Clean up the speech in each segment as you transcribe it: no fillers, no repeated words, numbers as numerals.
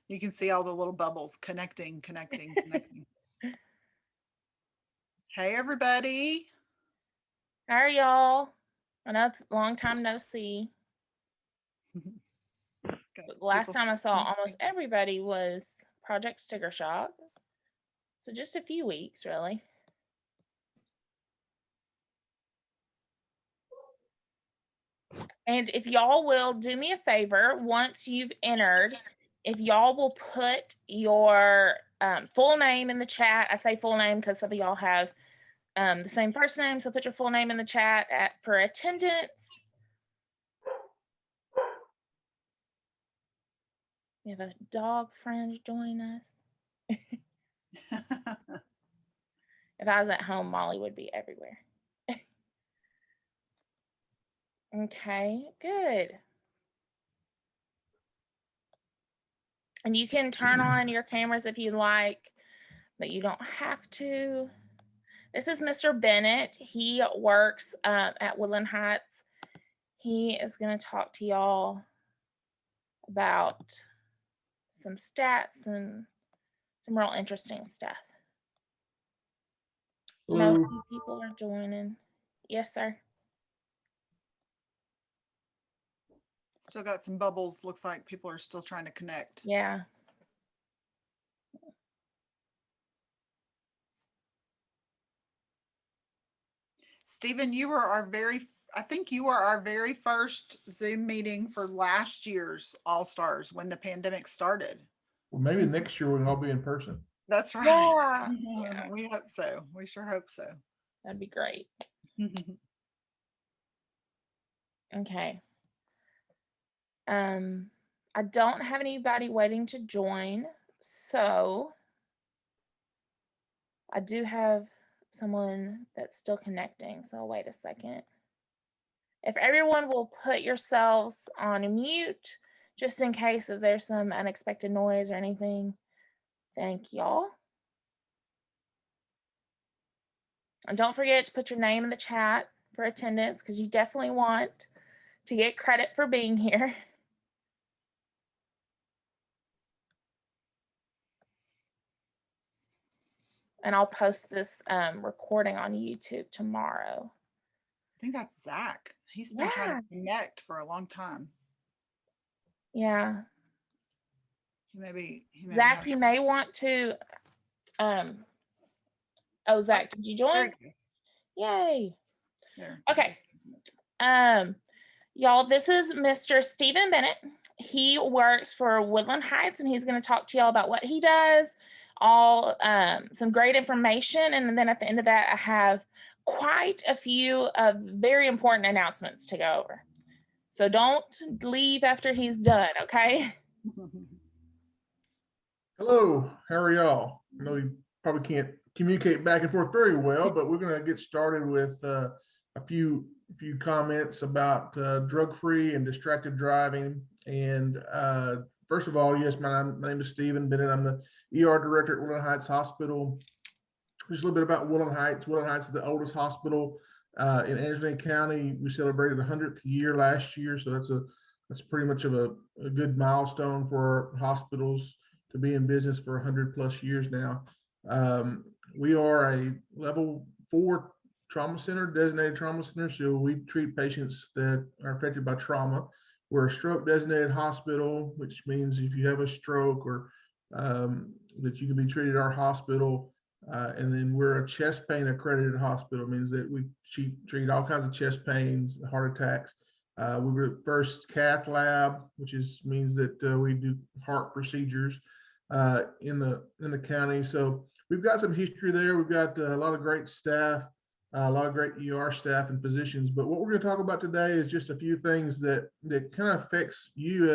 You can see all the little bubbles connecting. Hey, everybody. How are y'all? I know it's a long time no see. But the last time I saw almost everybody was Project Sticker Shock. So just a few weeks, really. And if y'all will do me a favor, once you've entered, if y'all will put your full name in the chat. I say full name because some of y'all have the same first name, so put your full name in the chat for attendance. We have a dog friend join us. If I was at home, Molly would be everywhere. Okay, good. And you can turn on your cameras if you like, but you don't have to. This is Mr. Bennett. He works at Woodland Heights. He is going to talk to y'all about some stats and some real interesting stuff. Hello. No people are joining. Yes, sir. Still got some bubbles. Looks like people are still trying to connect. Yeah. Stephen, I think you were our very first Zoom meeting for last year's All Stars when the pandemic started. Well, maybe next year we'll all be in person. That's right. Yeah. We hope so. We sure hope so. That'd be great. Okay. I don't have anybody waiting to join, so I do have someone that's still connecting, so wait a second. If everyone will put yourselves on mute, just in case if there's some unexpected noise or anything. Thank y'all. And don't forget to put your name in the chat for attendance, because you definitely want to get credit for being here. And I'll post this recording on YouTube tomorrow. I think that's Zach. He's been trying to connect for a long time. Yeah. Zach, you may want to. Oh, Zach, did you join? Yay. There. Okay. Y'all, this is Mr. Stephen Bennett. He works for Woodland Heights, and he's going to talk to y'all about what he does, all some great information. And then at the end of that, I have quite a few of very important announcements to go over. So don't leave after he's done, okay? Hello, how are y'all? I know you probably can't communicate back and forth very well, but we're going to get started with a few comments about drug-free and distracted driving. And first of all, yes, my name is Stephen Bennett. I'm the ER director at Woodland Heights Hospital. Just a little bit about Woodland Heights. Woodland Heights is the oldest hospital in Anderson County. We celebrated the 100th year last year, so that's pretty much of a good milestone for our hospitals to be in business for 100+ years now. We are a level 4 trauma center, designated trauma center, so we treat patients that are affected by trauma. We're a stroke designated hospital, which means if you have a stroke or that you can be treated at our hospital. And then we're a chest pain accredited hospital, means that we treat all kinds of chest pains, heart attacks. We were the first cath lab, which means that we do heart procedures in the county. So we've got some history there. We've got a lot of great staff, a lot of great ER staff and physicians. But what we're going to talk about today is just a few things that kind of affects you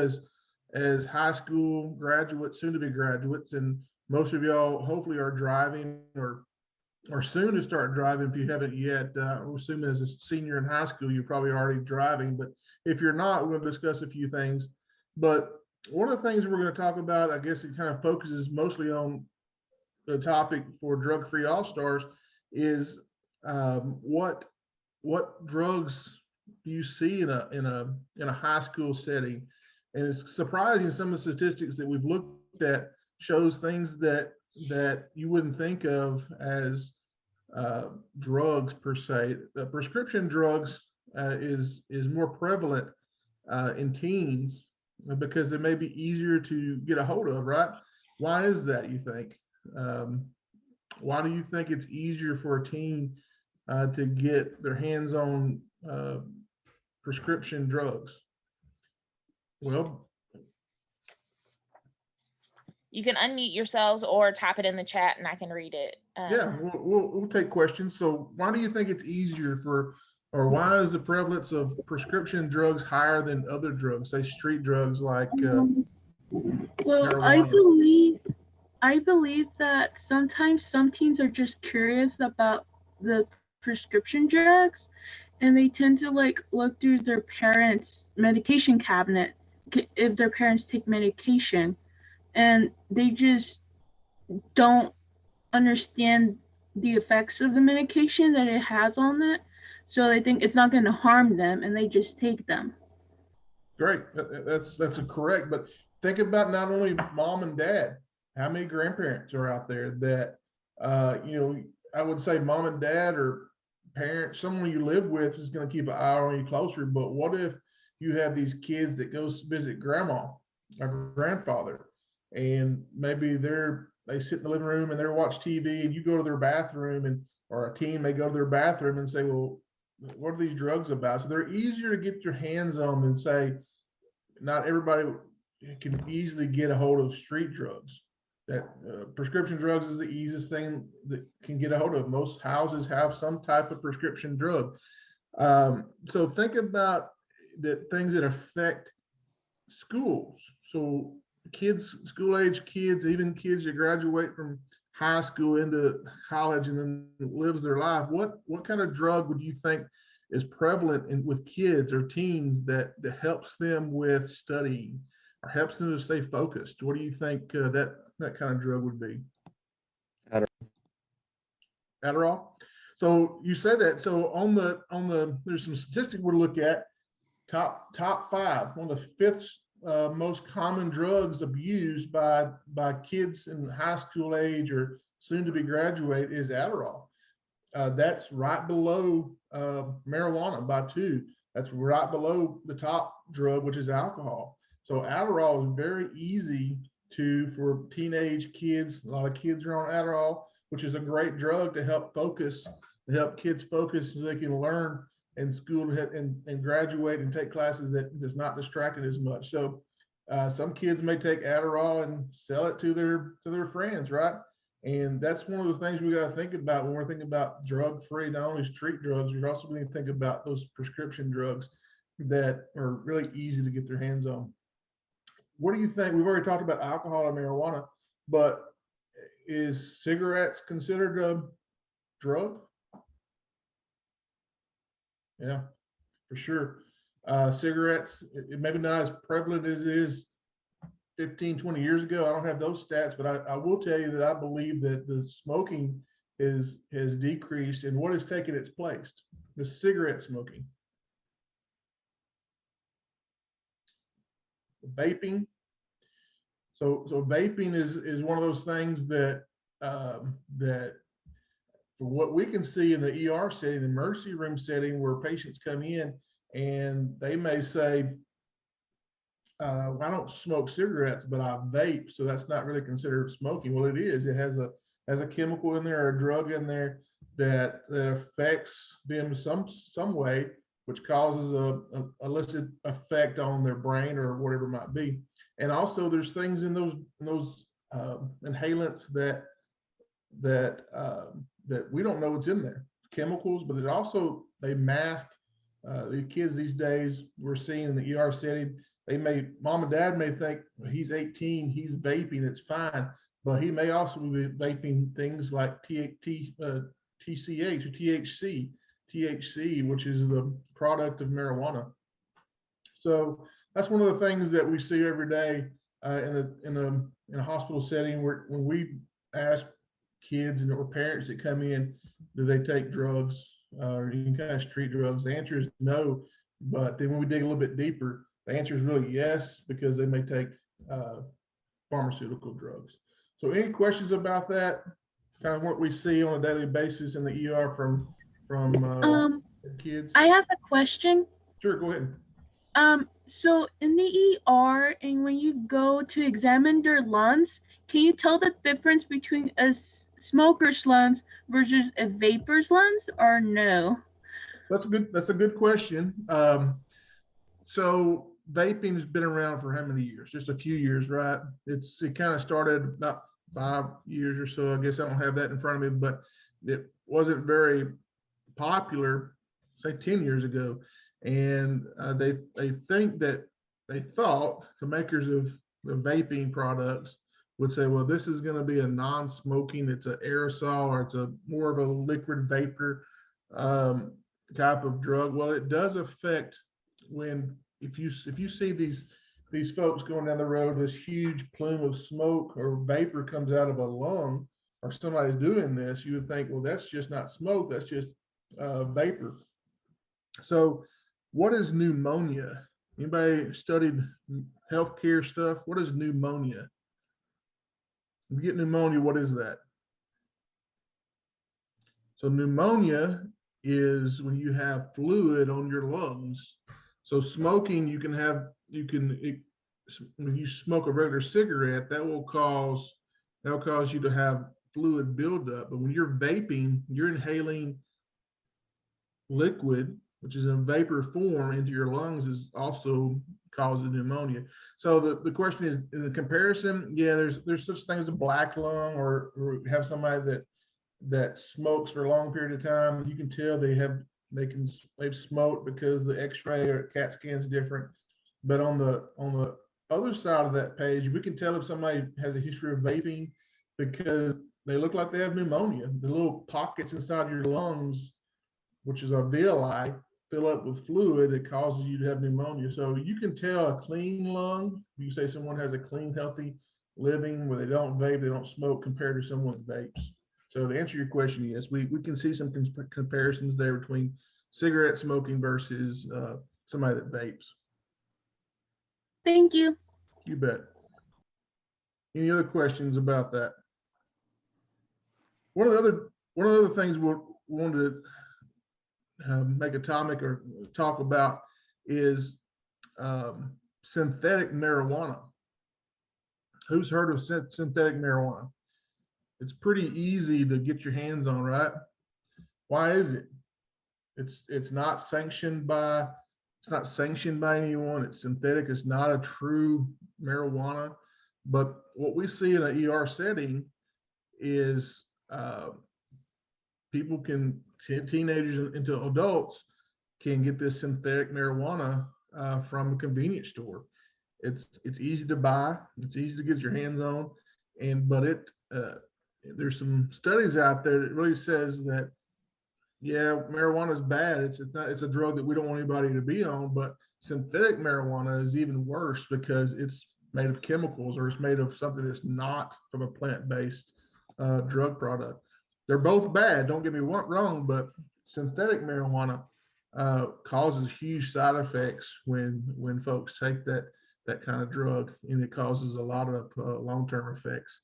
as high school graduates, soon to be graduates, and most of y'all hopefully are driving or soon to start driving. If you haven't yet, I'm assuming as a senior in high school, you're probably already driving. But if you're not, we're going to discuss a few things. But one of the things we're going to talk about, I guess it kind of focuses mostly on the topic for drug-free all-stars, is what drugs do you see in a high school setting? And it's surprising some of the statistics that we've looked at shows things that you wouldn't think of as drugs per se. Prescription drugs is more prevalent in teens because they may be easier to get a hold of, right? Why is that, you think? Why do you think it's easier for a teen to get their hands on prescription drugs? Well, You can unmute yourselves or type it in the chat and I can read it. yeah, we'll take questions. So why do you think it's easier for, or why is the prevalence of prescription drugs higher than other drugs, say street drugs like Well, marijuana? I believe that sometimes some teens are just curious about the prescription drugs, and they tend to like look through their parents' medication cabinet if their parents take medication, and they just don't understand the effects of the medication that it has on it, so they think it's not going to harm them, and they just take them. Great, that's a correct. But think about not only mom and dad, how many grandparents are out there that I would say mom and dad or parents, someone you live with is going to keep an eye on you closer. But what if you have these kids that goes to visit grandma or grandfather, and maybe they sit in the living room and they're watch TV, and you go to their bathroom, and or a teen may go to their bathroom and say, well, what are these drugs about? So they're easier to get your hands on than say, not everybody can easily get a hold of street drugs. That prescription drugs is the easiest thing that can get a hold of. Most houses have some type of prescription drug. So think about the things that affect schools. So kids, school age kids, even kids that graduate from high school into college and then lives their life. What kind of drug would you think is prevalent with kids or teens that helps them with studying or helps them to stay focused? What do you think that kind of drug would be? Adderall. So you said that. So on the there's some statistics we'll look at. Top five. One of the fifth most common drugs abused by kids in high school age or soon to be graduate is Adderall. That's right below marijuana by 2. That's right below the top drug, which is alcohol. So Adderall is very easy for teenage kids. A lot of kids are on Adderall, which is a great drug to help kids focus so they can learn in school and graduate and take classes that is not distracted as much. So some kids may take Adderall and sell it to their friends, right? And that's one of the things we got to think about when we're thinking about drug-free, not only street drugs, we're also going to think about those prescription drugs that are really easy to get their hands on. What do you think? We've already talked about alcohol and marijuana, but is cigarettes considered a drug? Yeah, for sure. Cigarettes, it maybe not as prevalent as it is 15, 20 years ago. I don't have those stats, but I will tell you that I believe that the smoking has decreased, and what has taken its place? The cigarette smoking. Vaping. So vaping is one of those things that that for what we can see in the ER setting, the emergency room setting, where patients come in and they may say, I don't smoke cigarettes, but I vape, so that's not really considered smoking. Well, it is. It has a chemical in there or a drug in there that affects them some way, which causes a illicit effect on their brain or whatever it might be. And also, there's things in those inhalants that we don't know what's in there. Chemicals, but they mask the kids these days. We're seeing in the ER setting. Mom and dad may think he's 18, he's vaping, it's fine, but he may also be vaping things like TCH or THC, which is the product of marijuana. So that's one of the things that we see every day in a hospital setting, where when we ask kids or parents that come in, do they take drugs or any kind of street drugs? The answer is no. But then when we dig a little bit deeper, The answer is really yes, because they may take pharmaceutical drugs. So any questions about that? Kind of what we see on a daily basis in the ER from kids? I have a question. Sure, go ahead. So in the ER, and when you go to examine their lungs, can you tell the difference between a smoker's lungs versus a vapor's lungs, or no? That's a good question. So vaping has been around for how many years? Just a few years, right? It kind of started about 5 years or so. I guess I don't have that in front of me, but it wasn't very popular, say 10 years ago. And they thought the makers of the vaping products would say, well, this is going to be a non-smoking, it's an aerosol, or it's a more of a liquid vapor type of drug. Well, it does affect when if you see these folks going down the road, this huge plume of smoke or vapor comes out of a lung, or somebody's doing this, you would think, well, that's just not smoke, that's just vapor. So what is pneumonia? Anybody studied healthcare stuff? What is pneumonia? If you get pneumonia, what is that? So pneumonia is when you have fluid on your lungs. So smoking, when you smoke a regular cigarette, that will cause you to have fluid buildup. But when you're vaping, you're inhaling liquid, which is in vapor form, into your lungs, is also causing pneumonia. So the question is, in the comparison, yeah, there's such things as a black lung, or have somebody that smokes for a long period of time. You can tell they've smoked because the X-ray or CAT scan is different. But on the other side of that page, we can tell if somebody has a history of vaping because they look like they have pneumonia. The little pockets inside your lungs, which is alveoli, fill up with fluid that causes you to have pneumonia. So you can tell a clean lung. You say someone has a clean, healthy living where they don't vape, they don't smoke, compared to someone that vapes. So to answer your question, yes, we can see some comparisons there between cigarette smoking versus somebody that vapes. Thank you. You bet. Any other questions about that? One of the other things we wanted to make a topic or talk about is synthetic marijuana. Who's heard of synthetic marijuana? It's pretty easy to get your hands on, right? Why is it? It's not sanctioned by anyone. It's synthetic. It's not a true marijuana. But what we see in an ER setting is teenagers into adults can get this synthetic marijuana from a convenience store. It's easy to buy. It's easy to get your hands on, but there's some studies out there that really says that, yeah, marijuana is bad. It's a drug that we don't want anybody to be on. But synthetic marijuana is even worse because it's made of chemicals, or it's made of something that's not from a plant-based drug product. They're both bad, don't get me wrong, but synthetic marijuana causes huge side effects when folks take that kind of drug, and it causes a lot of long-term effects.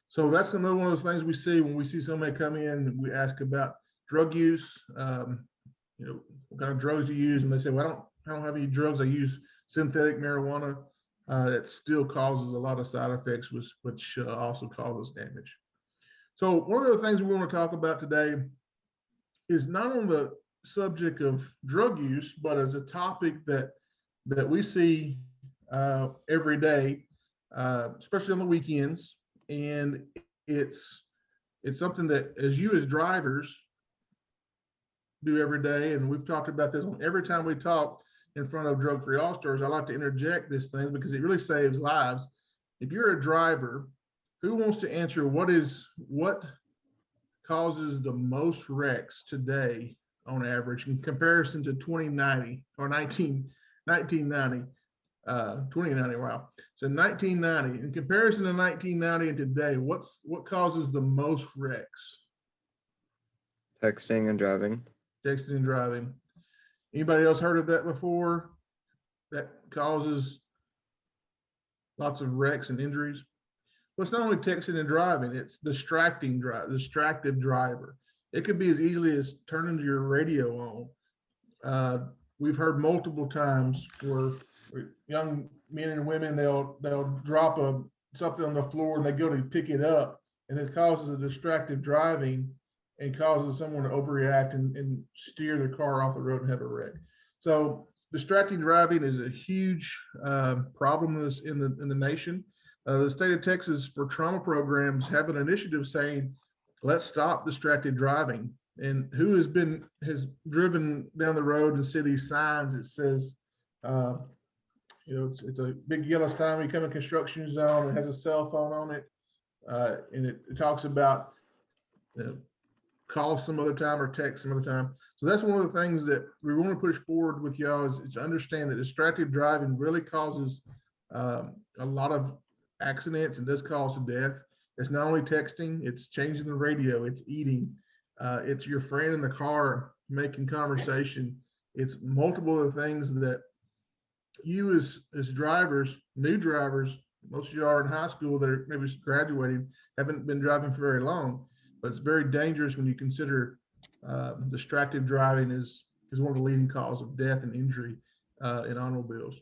So that's another one of those things we see when we see somebody come in. We ask about drug use, what kind of drugs you use, and they say, well, I don't have any drugs. I use synthetic marijuana. That still causes a lot of side effects, which also causes damage. So one of the things we want to talk about today is not on the subject of drug use, but as a topic that we see every day, especially on the weekends. And it's something that as drivers do every day. And we've talked about this every time we talk in front of Drug Free All-Stars. I like to interject this thing because it really saves lives. If you're a driver, who wants to answer what causes the most wrecks today on average in comparison to 2090 or 1990? 2090, wow. So 1990, in comparison to 1990 and today, what causes the most wrecks? Texting and driving. Texting and driving. Anybody else heard of that before? That causes lots of wrecks and injuries? Well, it's not only texting and driving, it's distracted driver. It could be as easily as turning your radio on. We've heard multiple times where young men and women, they'll drop something on the floor and they go to pick it up, and it causes a distracted driving and causes someone to overreact and steer their car off the road and have a wreck. So distracting driving is a huge problem in the nation. The state of Texas for trauma programs have an initiative saying, let's stop distracted driving. And who has driven down the road and see these signs that says, it's a big yellow sign when you come in construction zone. It has a cell phone on it. And it talks about call some other time or text some other time. So that's one of the things that we want to push forward with y'all is to understand that distracted driving really causes a lot of accidents and does cause death. It's not only texting, it's changing the radio, it's eating, it's your friend in the car making conversation. It's multiple of the things that you as drivers, new drivers, most of you are in high school that are maybe graduating, haven't been driving for very long, but it's very dangerous when you consider distracted driving is one of the leading causes of death and injury in automobiles.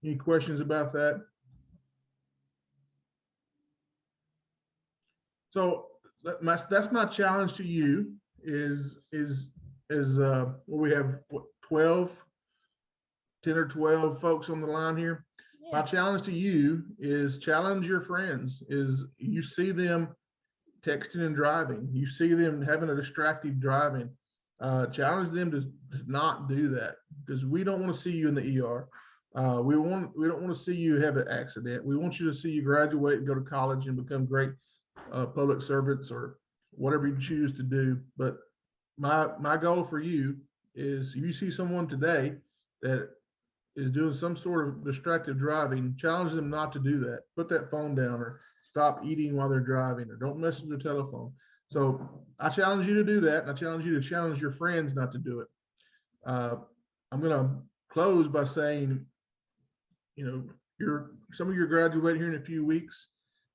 Any questions about that? So that's my challenge to you is we have what, 10 or 12 folks on the line here. Yeah. My challenge to you is challenge your friends. Is you see them texting and driving, you see them having a distracted driving, challenge them to not do that, because we don't want to see you in the ER. We don't want to see you have an accident. We want you to see you graduate and go to college and become great public servants or whatever you choose to do. But my goal for you is if you see someone today that is doing some sort of distracted driving, challenge them not to do that. Put that phone down or stop eating while they're driving or don't mess with their telephone. So I challenge you to do that. And I challenge you to challenge your friends not to do it. I'm going to close by saying, some of you are graduating here in a few weeks,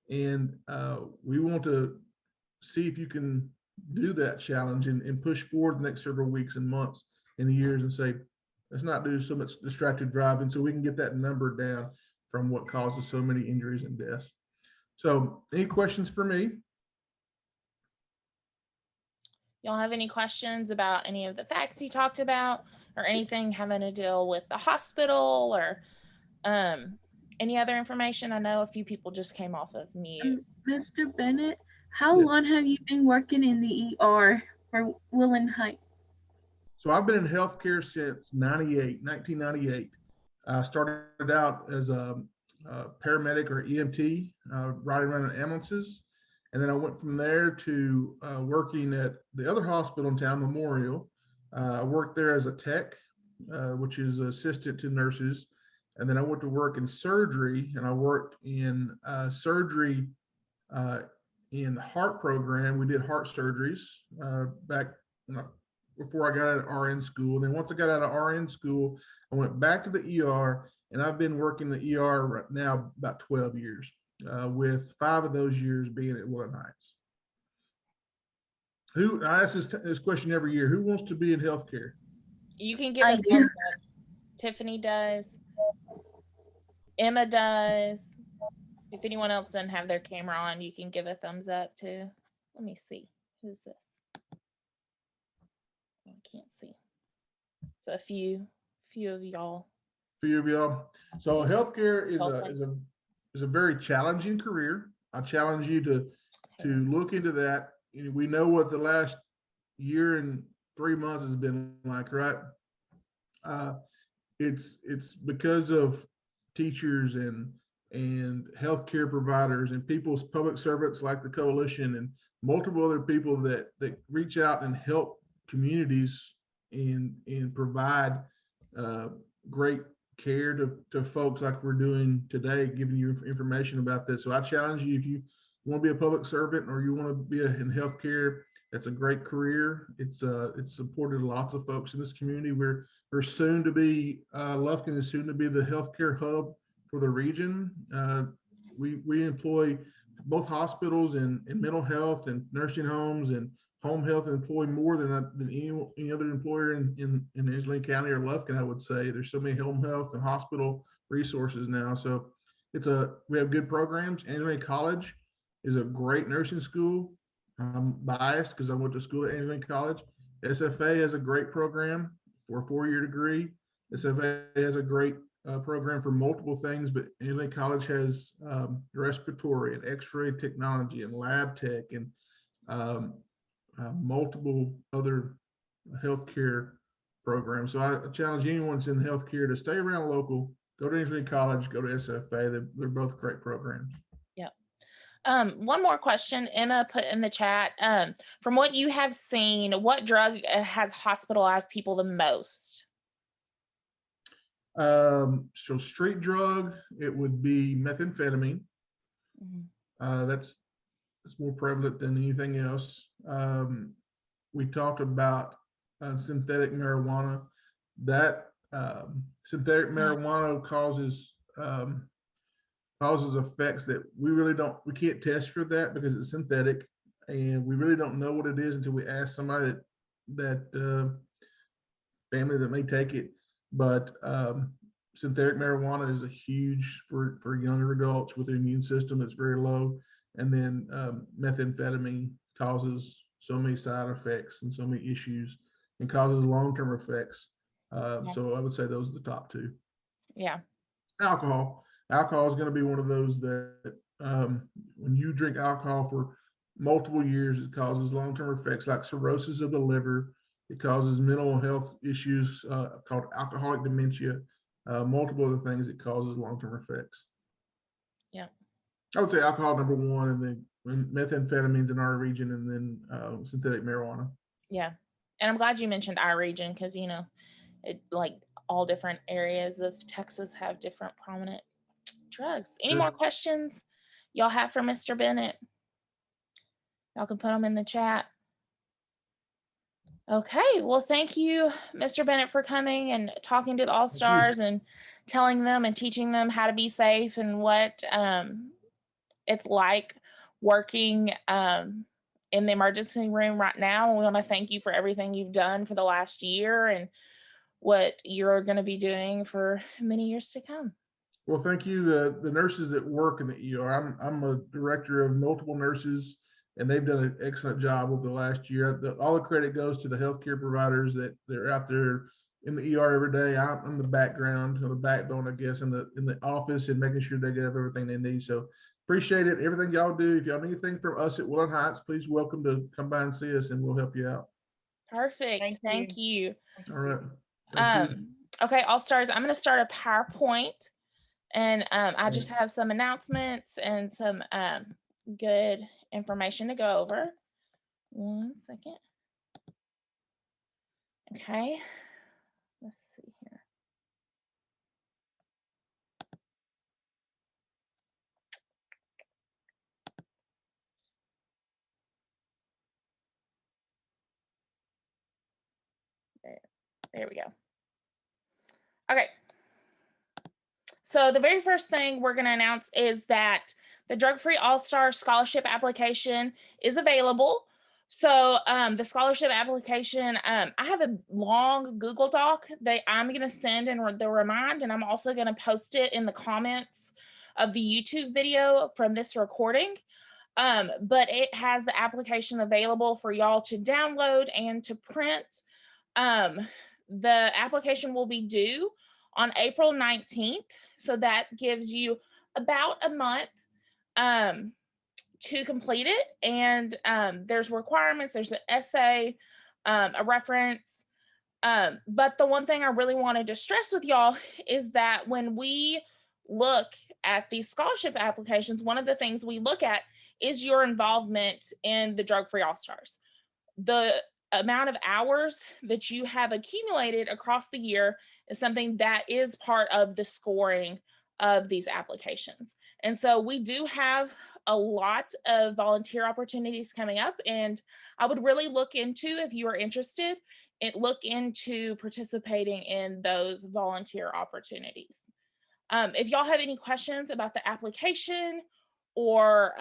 and we want to see if you can do that challenge and push forward the next several weeks and months and years and say, let's not do so much distracted driving so we can get that number down from what causes so many injuries and deaths. So any questions for me? Y'all have any questions about any of the facts he talked about or anything having to deal with the hospital or any other information? I know a few people just came off of mute. Mr. Bennett, how long have you been working in the ER for Willen Heights? So I've been in healthcare since 1998. I started out as a paramedic or EMT, riding around in ambulances. And then I went from there to working at the other hospital in town, Memorial. I worked there as a tech, which is assistant to nurses. And then I went to work in surgery, and I worked in surgery in the heart program. We did heart surgeries back before I got out of RN school. And then once I got out of RN school, I went back to the ER, and I've been working the ER right now about 12 years, with 5 of those years being at Willen Heights. I ask this question every year, who wants to be in healthcare? You can give it thumbs up. Tiffany does. Emma does. If anyone else doesn't have their camera on, you can give a thumbs up too. Let me see. Who's this? I can't see. So a few of y'all. So healthcare is a very challenging career. I challenge you to look into that. We know what the last year and 3 months has been like, right? It's because of teachers and healthcare providers and people's public servants like the coalition and multiple other people that reach out and help communities and provide great care to folks like we're doing today, giving you information about this. So I challenge you, if you want to be a public servant or you want to be in healthcare, that's a great career. It's supported lots of folks in this community. We're we're soon to be, Lufkin is soon to be the healthcare hub for the region. We employ both hospitals and mental health and nursing homes and home health employ more than any other employer in Angelina County or Lufkin, I would say. There's so many home health and hospital resources now. So we have good programs. Angelina College is a great nursing school. I'm biased because I went to school at Angelina College. SFA has a great program for a 4-year degree. SFA has a great program for multiple things, but Angelina College has respiratory and x-ray technology and lab tech and multiple other healthcare programs. So I challenge anyone that's in healthcare to stay around local, go to Angelina College, go to SFA. They're both great programs. Yeah. One more question Emma put in the chat. From what you have seen, what drug has hospitalized people the most? So street drug, it would be methamphetamine. That's more prevalent than anything else. We talked about synthetic marijuana. That synthetic marijuana causes effects that we can't test for that because it's synthetic, and we really don't know what it is until we ask somebody that family that may take it. But synthetic marijuana is a huge for younger adults with an immune system that's very low, and then methamphetamine causes so many side effects and so many issues and causes long-term effects. So I would say those are the top two. Yeah. Alcohol is going to be one of those that when you drink alcohol for multiple years, it causes long-term effects like cirrhosis of the liver. It causes mental health issues called alcoholic dementia, multiple other things it causes long-term effects. Yeah. I would say alcohol number one, and then methamphetamines in our region, and then synthetic marijuana. Yeah. And I'm glad you mentioned our region because, like all different areas of Texas have different prominent drugs. Any more questions y'all have for Mr. Bennett? Y'all can put them in the chat. Okay, well, thank you, Mr. Bennett, for coming and talking to the All-Stars and telling them and teaching them how to be safe and what it's like working in the emergency room right now. We want to thank you for everything you've done for the last year and what you're going to be doing for many years to come. Well, thank you. The nurses that work in the ER, I'm a director of multiple nurses, and they've done an excellent job over the last year. All the credit goes to the healthcare providers that they're out there in the ER every day. I'm the background, the backbone, I guess, in the office and making sure they get everything they need. So appreciate it. Everything y'all do. If y'all need anything from us at Woodland Heights, please welcome to come by and see us, and we'll help you out. Perfect. Thank you. All right. Thank you. Okay, All-Stars, I'm going to start a PowerPoint, and I just have some announcements and some good information to go over. 1 second. Okay, let's see here. There we go. Okay. So the very first thing we're going to announce is that the Drug-Free All-Star Scholarship application is available. So the scholarship application, I have a long Google Doc that I'm going to send and they'll remind, and I'm also going to post it in the comments of the YouTube video from this recording. But it has the application available for y'all to download and to print. The application will be due on April 19th. So that gives you about a month to complete it. And there's requirements, there's an essay, a reference. But the one thing I really wanted to stress with y'all is that when we look at these scholarship applications, one of the things we look at is your involvement in the Drug-Free All-Stars. The amount of hours that you have accumulated across the year is something that is part of the scoring of these applications. And so we do have a lot of volunteer opportunities coming up, and I would really look into, if you are interested look into participating in those volunteer opportunities. If y'all have any questions about the application or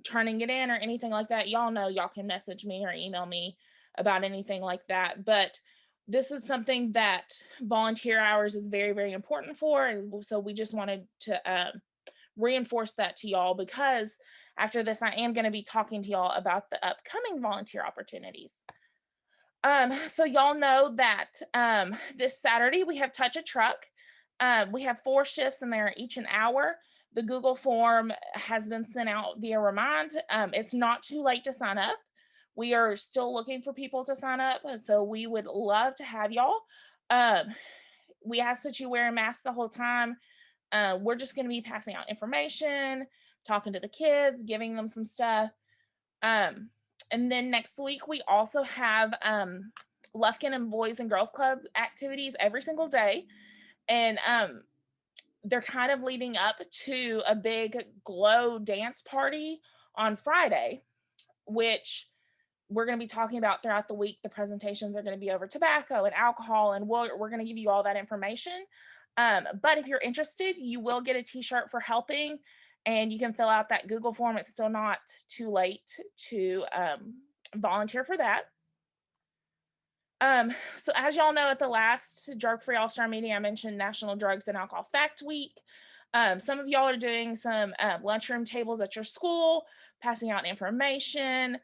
turning it in or anything like that, y'all know y'all can message me or email me about anything like that. But this is something that volunteer hours is very, very important for. And so we just wanted to reinforce that to y'all, because after this, I am going to be talking to y'all about the upcoming volunteer opportunities. So y'all know that this Saturday we have Touch a Truck. We have 4 shifts and they're each an hour. The Google form has been sent out via Remind. It's not too late to sign up. We are still looking for people to sign up, so we would love to have y'all. We ask that you wear a mask the whole time. We're just going to be passing out information, talking to the kids, giving them some stuff. And then next week, we also have Lufkin and Boys and Girls Club activities every single day. And they're kind of leading up to a big glow dance party on Friday, which we're going to be talking about throughout the week. The presentations are going to be over tobacco and alcohol, and we're going to give you all that information. But if you're interested, you will get a t-shirt for helping, and you can fill out that Google form. It's still not too late to volunteer for that. So as y'all know, at the last Drug-Free All-Star meeting, I mentioned National Drugs and Alcohol Fact Week. Some of y'all are doing some lunchroom tables at your school, passing out information,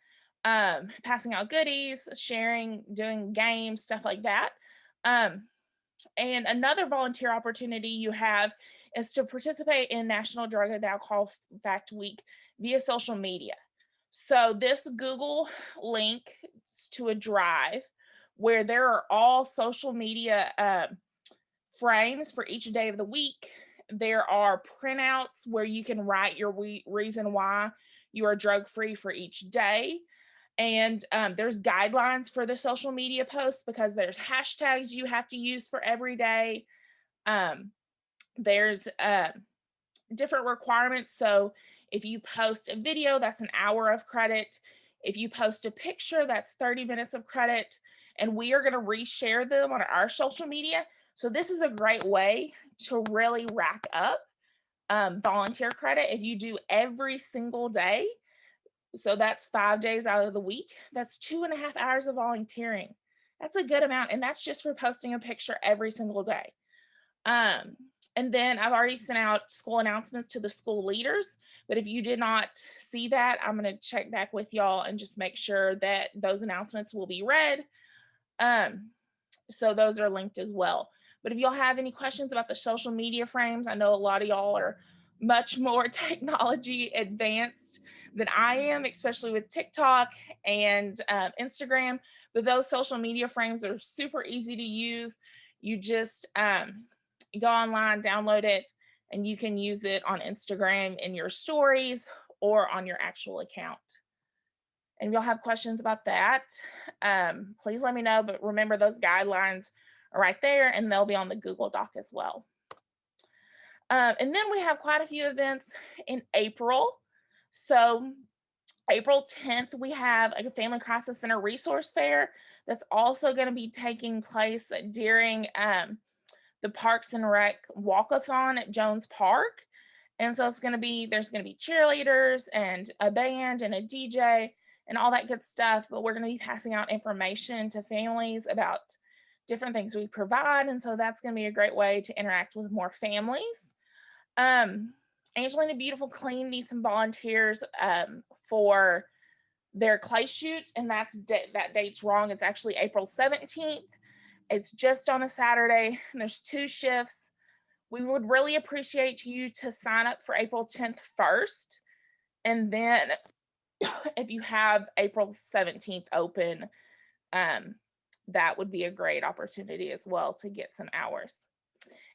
passing out goodies, sharing, doing games, stuff like that. And another volunteer opportunity you have is to participate in National Drug and Alcohol Fact Week via social media. So this Google link to a drive where there are all social media frames for each day of the week. There are printouts where you can write your reason why you are drug-free for each day. And there's guidelines for the social media posts, because there's hashtags you have to use for every day. There's different requirements. So if you post a video, that's an hour of credit. If you post a picture, that's 30 minutes of credit. And we are going to reshare them on our social media. So this is a great way to really rack up volunteer credit if you do every single day. So that's 5 days out of the week. That's 2.5 hours of volunteering. That's a good amount. And that's just for posting a picture every single day. And then I've already sent out school announcements to the school leaders. But if you did not see that, I'm going to check back with y'all and just make sure that those announcements will be read. So those are linked as well. But if y'all have any questions about the social media frames, I know a lot of y'all are much more technology advanced than I am, especially with TikTok and Instagram. But those social media frames are super easy to use. You just go online, download it, and you can use it on Instagram in your stories or on your actual account. And if y'all have questions about that, please let me know. But remember, those guidelines are right there, and they'll be on the Google Doc as well. And then we have quite a few events in April. So April 10th, we have a Family Crisis Center Resource Fair that's also going to be taking place during the Parks and Rec Walkathon at Jones Park. And so it's going to be, there's going to be cheerleaders and a band and a DJ and all that good stuff. But we're going to be passing out information to families about different things we provide. And so that's going to be a great way to interact with more families. Angelina Beautiful Clean needs some volunteers for their clay shoot, and that date's wrong. It's actually April 17th. It's just on a Saturday, and there's 2 shifts. We would really appreciate you to sign up for April 10th first, and then if you have April 17th open, that would be a great opportunity as well to get some hours.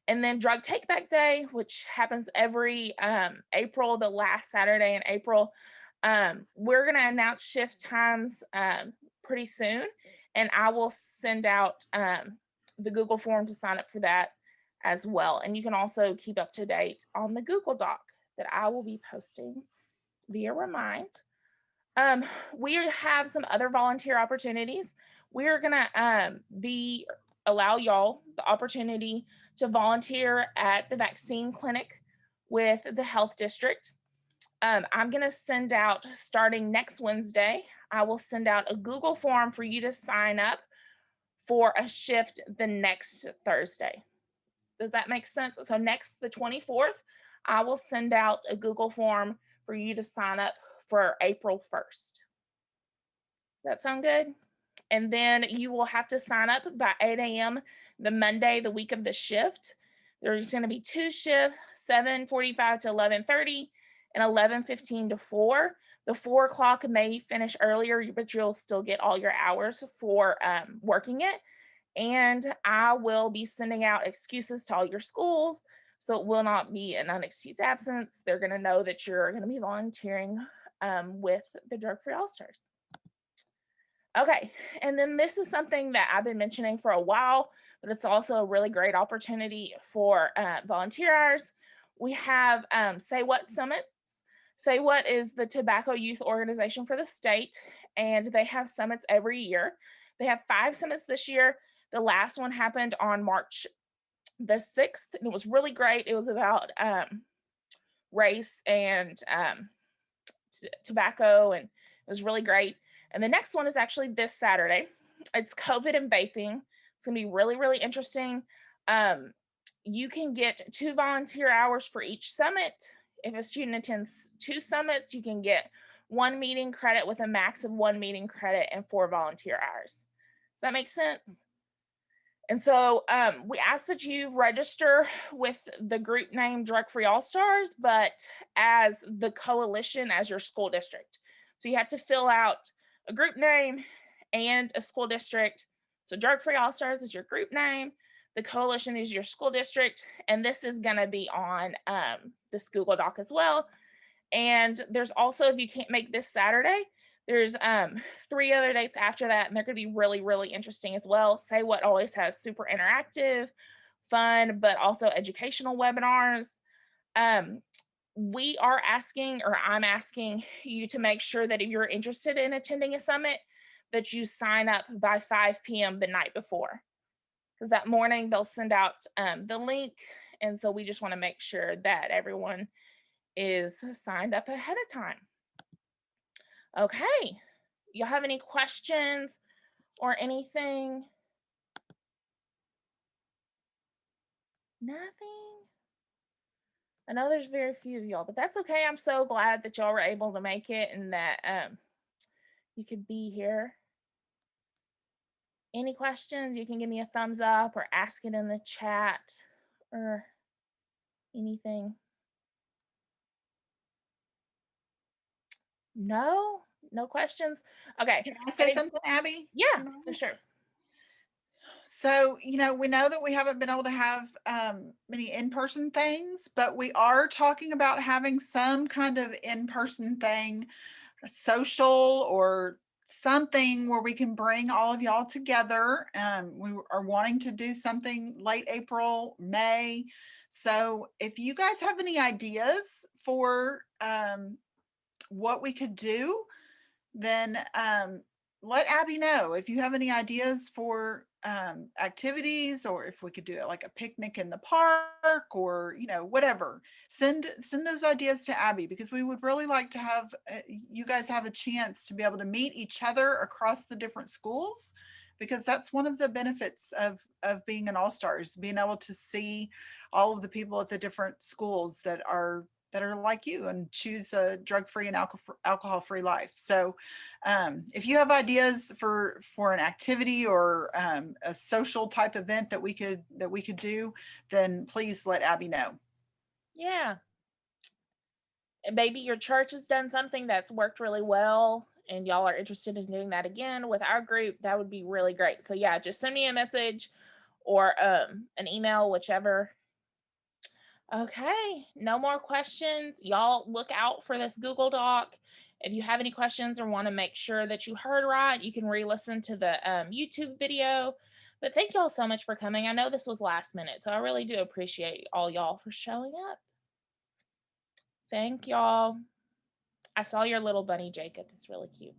And then Drug Take Back Day, which happens every April, the last Saturday in April. We're going to announce shift times pretty soon, and I will send out the Google form to sign up for that as well. And you can also keep up to date on the Google Doc that I will be posting via Remind. We have some other volunteer opportunities. we're gonna allow y'all the opportunity to volunteer at the vaccine clinic with the health district. I'm gonna send out, starting next Wednesday, I will send out a Google form for you to sign up for a shift the next Thursday. Does that make sense? So next, the 24th, I will send out a Google form for you to sign up for April 1st. Does that sound good? And then you will have to sign up by 8 a.m. the Monday, the week of the shift. There's going to be 2 shifts, 7:45 to 11:30 and 11:15 to 4. The 4 o'clock may finish earlier, but you'll still get all your hours for working it. And I will be sending out excuses to all your schools, so it will not be an unexcused absence. They're going to know that you're going to be volunteering with the Drug Free All-Stars. Okay, and then this is something that I've been mentioning for a while, but it's also a really great opportunity for volunteer hours. We have Say What Summits. Say What is the tobacco youth organization for the state, and they have summits every year. They have 5 summits this year. The last one happened on March the 6th, and it was really great. It was about race and tobacco, and it was really great. And the next one is actually this Saturday. It's COVID and vaping. It's gonna be really, really interesting. You can get 2 volunteer hours for each summit. If a student attends 2 summits, you can get 1 meeting credit with a max of 1 meeting credit and 4 volunteer hours. Does that make sense? And so we ask that you register with the group name Drug Free All-Stars, but as the coalition as your school district. So you have to fill out a group name and a school district. So Drug Free All-Stars is your group name. The coalition is your school district. And this is going to be on this Google Doc as well. And there's also, if you can't make this Saturday, there's 3 other dates after that, and they're going to be really, really interesting as well. Say What always has super interactive, fun, but also educational webinars. We are asking, or I'm asking you to make sure that if you're interested in attending a summit, that you sign up by 5 p.m. the night before. Because that morning they'll send out the link. And so we just want to make sure that everyone is signed up ahead of time. Okay, y'all have any questions or anything? Nothing? I know there's very few of y'all, but that's okay. I'm so glad that y'all were able to make it and that you could be here. Any questions, you can give me a thumbs up or ask it in the chat or anything. No? No questions? Okay. Can I say something, Abby? Yeah, for sure. So, we know that we haven't been able to have many in-person things, but we are talking about having some kind of in-person thing, social or something where we can bring all of y'all together. We are wanting to do something late April, May. So if you guys have any ideas for what we could do, then let Abby know. If you have any ideas for activities, or if we could do it like a picnic in the park, or whatever, send those ideas to Abby, because we would really like to have you guys have a chance to be able to meet each other across the different schools, because that's one of the benefits of being an all-stars, being able to see all of the people at the different schools that are like you and choose a drug-free and alcohol-free life. So if you have ideas for an activity or a social type event that we could do, then please let Abby know. Yeah. And maybe your church has done something that's worked really well and y'all are interested in doing that again with our group. That would be really great. So yeah, just send me a message or an email, whichever. Okay, no more questions. Y'all look out for this Google Doc. If you have any questions or want to make sure that you heard right, you can re-listen to the YouTube video. But thank y'all so much for coming. I know this was last minute, so I really do appreciate all y'all for showing up. Thank y'all. I saw your little bunny, Jacob. It's really cute.